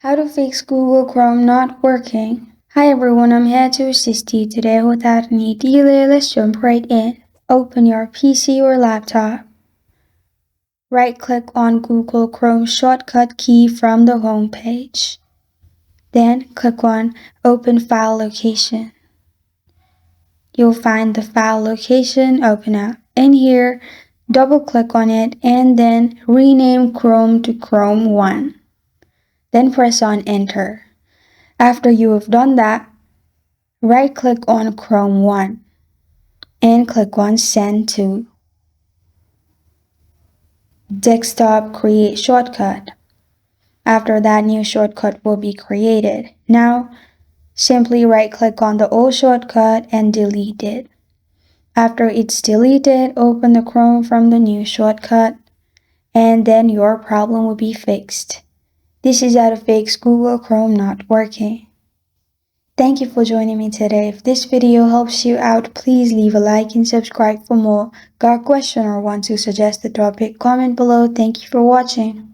How to fix Google Chrome not working. Hi everyone, I'm here to assist you today. Without any delay, let's jump right in. Open your PC or laptop. Right-click on Google Chrome shortcut key from the home page. Then click on Open File Location. You'll find the file location open up. In here, double-click on it and then rename Chrome to Chrome 1. Then press on Enter. After you have done that, right-click on Chrome 1 and click on Send to. Desktop Create Shortcut. After that, new shortcut will be created. Now, simply right-click on the old shortcut and delete it. After it's deleted, open the Chrome from the new shortcut, and then your problem will be fixed. This is how to fix Google Chrome not working. Thank you for joining me today. If this video helps you out, please leave a like and subscribe for more. Got a question or want to suggest a topic? Comment below. Thank you for watching.